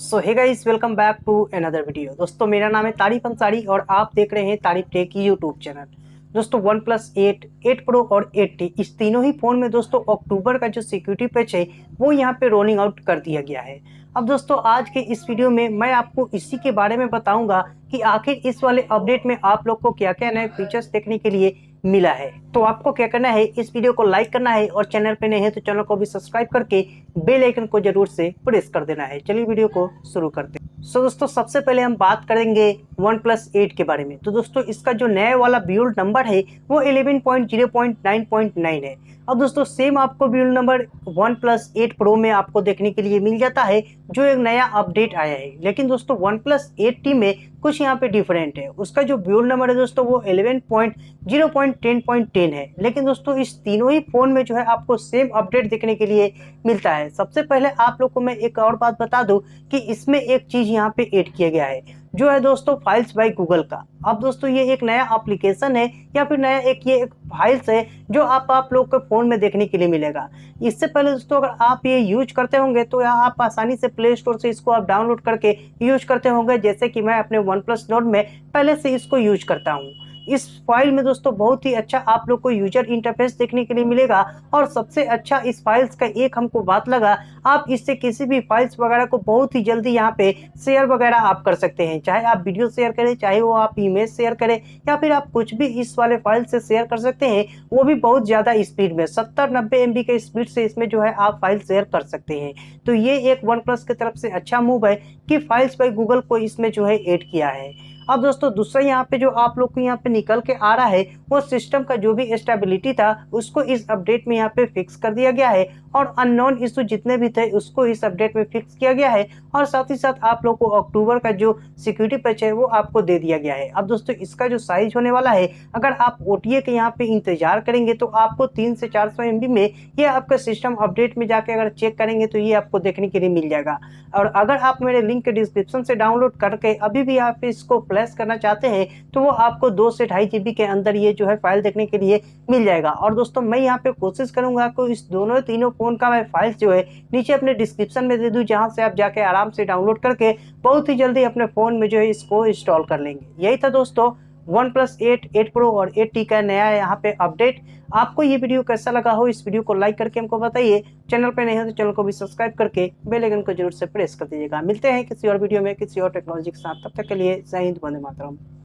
So hey guys, welcome back to another video. दोस्तों मेरा नाम है तारिफ अंसारी और आप देख रहे हैं तारिफ टेक की यूट्यूब चैनल। दोस्तों वन प्लस 8, 8 प्रो और 8T इस तीनों ही फ़ोन में दोस्तों अक्टूबर का जो सिक्योरिटी पैच है वो यहाँ पे रोलिंग आउट कर दिया गया है। अब दोस्तों आज के इस वीडियो में मैं आपको इसी के बारे में बताऊंगा कि आखिर इस वाले अपडेट में आप लोग को क्या क्या नए फीचर्स देखने के लिए मिला है। तो आपको क्या करना है, इस वीडियो को लाइक करना है और चैनल पे नए हैं तो चैनल को भी सब्सक्राइब करके बेल आइकन को जरूर से प्रेस कर देना है। चलिए वीडियो को शुरू करते हैं। दोस्तों सबसे पहले हम बात करेंगे OnePlus 8 के बारे में। तो दोस्तों इसका जो नया वाला बिल्ड नंबर है वो 11.0.9.9 है। अब दोस्तों सेम आपको बिल्ड नंबर OnePlus 8 Pro में आपको देखने के लिए मिल जाता है जो एक नया अपडेट आया है। लेकिन दोस्तों OnePlus 8T में कुछ यहाँ पे डिफरेंट है। उसका जो बिल्ड नंबर है दोस्तों वो 11.0.10.10 है। लेकिन दोस्तों इस तीनों ही फोन में जो है आपको सेम अपडेट देखने के लिए मिलता है। सबसे पहले आप लोग को मैं एक और बात बता दूं कि इसमें एक चीज यहाँ पे ऐड किया गया है जो है दोस्तों फाइल्स बाय गूगल का। अब दोस्तों ये एक नया एप्लीकेशन है या फिर नया एक फाइल्स है जो आप लोग के फोन में देखने के लिए मिलेगा। इससे पहले दोस्तों अगर आप ये यूज करते होंगे तो आप आसानी से प्ले स्टोर से इसको आप डाउनलोड करके यूज करते होंगे, जैसे कि मैं अपने OnePlus Nord में पहले से इसको यूज करता हूँ। इस फाइल में दोस्तों बहुत ही अच्छा आप लोग को यूजर इंटरफेस देखने के लिए मिलेगा। और सबसे अच्छा इस फाइल्स का एक हमको बात लगा, आप इससे किसी भी फाइल्स वगैरह को बहुत ही जल्दी यहाँ पे शेयर वगैरह आप कर सकते हैं। चाहे आप वीडियो शेयर करें, चाहे वो आप इमेज शेयर करें, या फिर आप कुछ भी इस वाले फाइल से शेयर कर सकते हैं, वो भी बहुत ज़्यादा स्पीड में 70-90 MB के स्पीड से इसमें जो है आप फाइल शेयर कर सकते हैं। तो ये एक OnePlus की तरफ से अच्छा मूव है कि फाइल्स बाय गूगल को इसमें जो है ऐड किया है। अब दोस्तों दूसरा यहाँ पे जो आप लोग को यहाँ पे निकल के आ रहा है वो सिस्टम का जो भी स्टेबिलिटी था उसको इस अपडेट में यहाँ पे फिक्स कर दिया गया है। और अननोन इशू जितने भी थे उसको इस अपडेट में फिक्स किया गया है। और साथ ही साथ आप लोग को अक्टूबर का जो सिक्योरिटी पैच है वो आपको दे दिया गया है। अब दोस्तों इसका जो साइज होने वाला है, अगर आप OTA के यहाँ पे इंतजार करेंगे तो आपको 300 से 400 MB में ये आपका सिस्टम अपडेट में जाके अगर चेक करेंगे तो ये आपको देखने के लिए मिल जाएगा। और अगर आप मेरे लिंक के डिस्क्रिप्शन से डाउनलोड करके अभी भी आप इसको फ्लैश करना चाहते हैं तो वो आपको 2 से 2.5 GB के अंदर ये जो है फाइल देखने के लिए मिल जाएगा। और दोस्तों मैं यहाँ पे कोशिश करूंगा कि इस दोनों तीनों फोन का मैं फाइल्स जो है नीचे अपने डिस्क्रिप्शन में दे दूं, जहां से आप जाके आराम से डाउनलोड करके बहुत ही जल्दी अपने फोन में जो है इसको इंस्टॉल कर लेंगे। यही था दोस्तों OnePlus 8, 8 Pro और 8T का नया यहाँ पे अपडेट। आपको ये वीडियो कैसा लगा हो, इस वीडियो को लाइक करके हमको बताइए। चैनल पे नहीं हो तो चैनल को भी सब्सक्राइब करके बेल आइकन को जरूर से प्रेस कर दीजिएगा। मिलते हैं किसी और वीडियो में किसी और टेक्नोलॉजी के साथ, तब तक के लिए जय हिंद, वंदे मातरम।